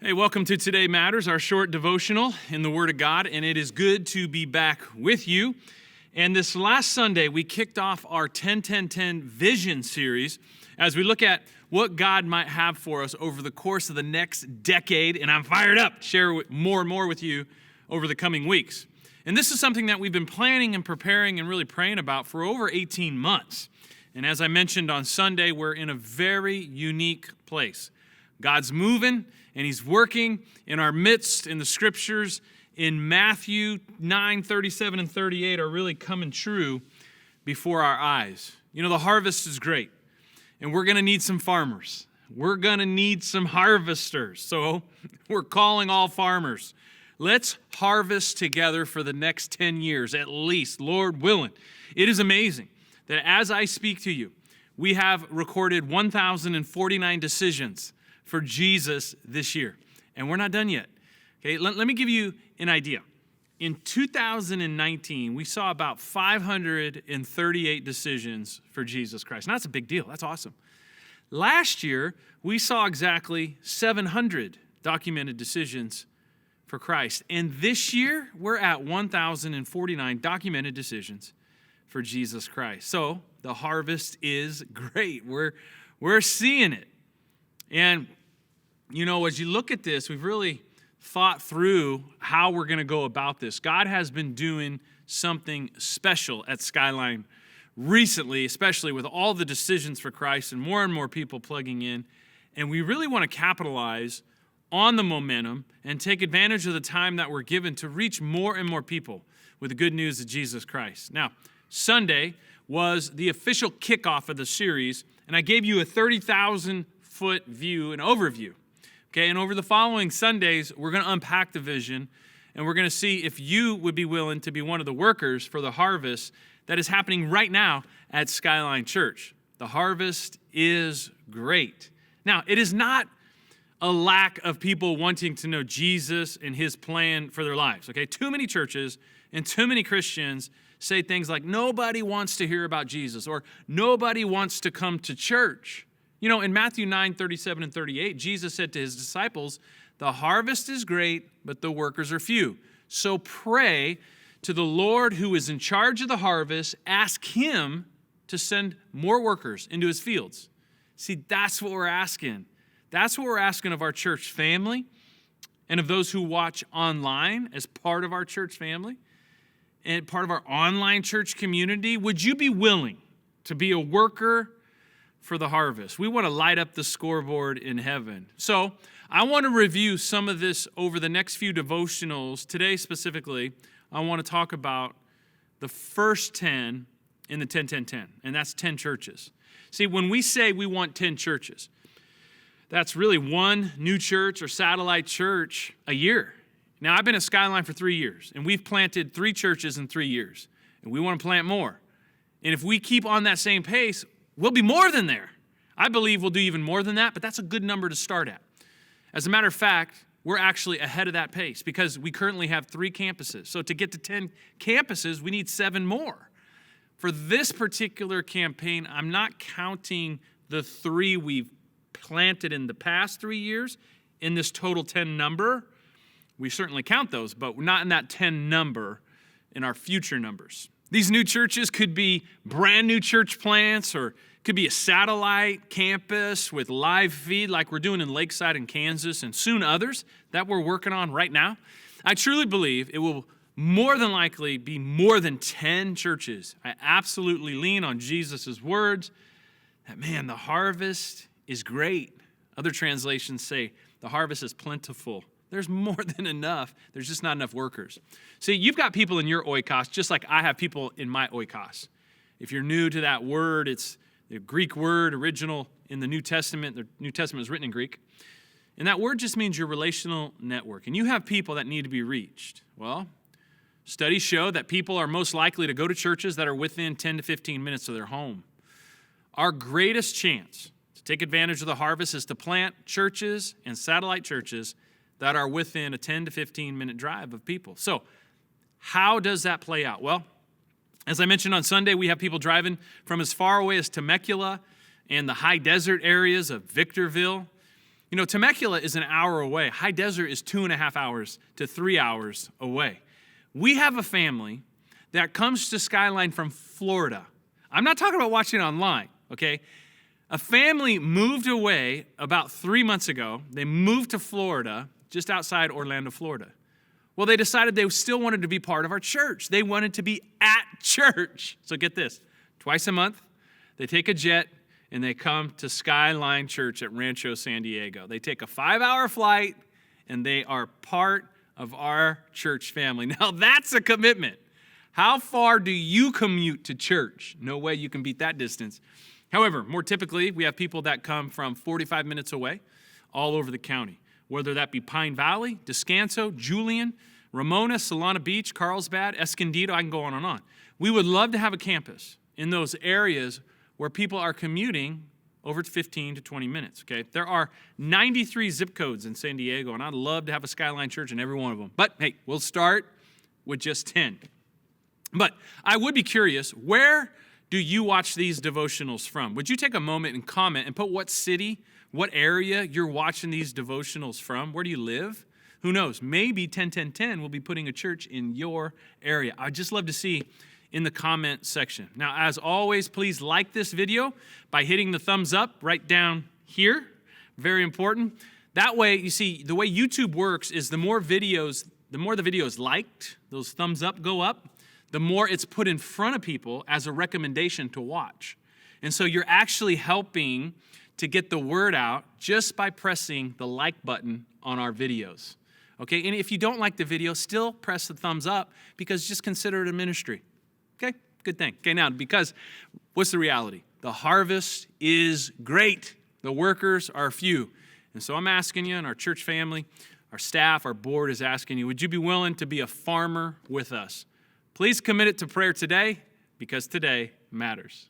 Hey, welcome to Today Matters, our short devotional in the Word of God, and it is good to be back with you. And this last Sunday, we kicked off our 10-10-10 Vision series as we look at what God might have for us over the course of the next decade, and I'm fired up to share more and more with you over the coming weeks. And this is something that we've been planning and preparing and really praying about for over 18 months. And as I mentioned on Sunday, we're in a very unique place. God's moving, and he's working in our midst in the scriptures. In Matthew 9, 37 and 38 are really coming true before our eyes. You know, the harvest is great, and we're going to need some farmers. We're going to need some harvesters. So we're calling all farmers. Let's harvest together for the next 10 years at least, Lord willing. It is amazing that as I speak to you, we have recorded 1,049 decisions for Jesus this year. And we're not done yet. Okay, let me give you an idea. In 2019, we saw about 538 decisions for Jesus Christ. And that's a big deal. That's awesome. Last year, we saw exactly 700 documented decisions for Christ. And this year, we're at 1,049 documented decisions for Jesus Christ. So the harvest is great. We're seeing it. And you know, as you look at this, we've really thought through how we're going to go about this. God has been doing something special at Skyline recently, especially with all the decisions for Christ and more people plugging in. And we really want to capitalize on the momentum and take advantage of the time that we're given to reach more and more people with the good news of Jesus Christ. Now, Sunday was the official kickoff of the series, and I gave you a 30,000-foot view, an overview. Okay, and over the following Sundays, we're going to unpack the vision, and we're going to see if you would be willing to be one of the workers for the harvest that is happening right now at Skyline Church. The harvest is great. Now, it is not a lack of people wanting to know Jesus and his plan for their lives, okay? Too many churches and too many Christians say things like, nobody wants to hear about Jesus, or nobody wants to come to church. You know, in Matthew 9, 37 and 38, Jesus said to his disciples, the harvest is great, but the workers are few. So pray to the Lord who is in charge of the harvest. Ask him to send more workers into his fields. See, that's what we're asking. That's what we're asking of our church family and of those who watch online as part of our church family and part of our online church community. Would you be willing to be a worker for the harvest? We want to light up the scoreboard in heaven. So I want to review some of this over the next few devotionals. Today specifically, I want to talk about the first 10 in the 10-10-10, and that's 10 churches. See, when we say we want 10 churches, that's really one new church or satellite church a year. Now, I've been at Skyline for 3 years, and we've planted 3 churches in 3 years, and we want to plant more. And if we keep on that same pace, we'll be more than there. I believe we'll do even more than that, but that's a good number to start at. As a matter of fact, we're actually ahead of that pace because we currently have 3 campuses. So to get to 10 campuses, we need 7 more. For this particular campaign, I'm not counting the 3 we've planted in the past 3 years in this total 10 number. We certainly count those, but we're not in that 10 number in our future numbers. These new churches could be brand new church plants, or could be a satellite campus with live feed like we're doing in Lakeside in Kansas, and soon others that we're working on right now. I truly believe it will more than likely be more than 10 churches. I absolutely lean on Jesus' words that, man, the harvest is great. Other translations say the harvest is plentiful. There's more than enough. There's just not enough workers. See, you've got people in your oikos, just like I have people in my oikos. If you're new to that word, it's the Greek word original in the New Testament. The New Testament is written in Greek. And that word just means your relational network. And you have people that need to be reached. Well, studies show that people are most likely to go to churches that are within 10 to 15 minutes of their home. Our greatest chance to take advantage of the harvest is to plant churches and satellite churches that are within a 10 to 15 minute drive of people. So how does that play out? Well, as I mentioned on Sunday, we have people driving from as far away as Temecula and the high desert areas of Victorville. You know, Temecula is an hour away. High Desert is 2.5 hours to 3 hours away. We have a family that comes to Skyline from Florida. I'm not talking about watching online, okay? A family moved away about 3 months ago. They moved to Florida, just outside Orlando, Florida. Well, they decided they still wanted to be part of our church. They wanted to be at church. So get this, twice a month, they take a jet and they come to Skyline Church at Rancho San Diego. They take a 5-hour flight and they are part of our church family. Now that's a commitment. How far do you commute to church? No way you can beat that distance. However, more typically, we have people that come from 45 minutes away all over the county, whether that be Pine Valley, Descanso, Julian, Ramona, Solana Beach, Carlsbad, Escondido, I can go on and on. We would love to have a campus in those areas where people are commuting over 15 to 20 minutes, okay? There are 93 zip codes in San Diego, and I'd love to have a Skyline Church in every one of them. But hey, we'll start with just 10. But I would be curious, where do you watch these devotionals from? Would you take a moment and comment and put what city, what area you're watching these devotionals from? Where do you live? Who knows? Maybe 10-10-10 will be putting a church in your area. I'd just love to see in the comment section. Now, as always, please like this video by hitting the thumbs up right down here. Very important. That way, you see, the way YouTube works is the more the video is liked, those thumbs up go up, the more it's put in front of people as a recommendation to watch. And so you're actually helping to get the word out just by pressing the like button on our videos. Okay, and if you don't like the video, still press the thumbs up because just consider it a ministry. Okay, good thing. Okay, now, because what's the reality? The harvest is great. The workers are few. And so I'm asking you and our church family, our staff, our board is asking you, would you be willing to be a farmer with us? Please commit it to prayer today because today matters.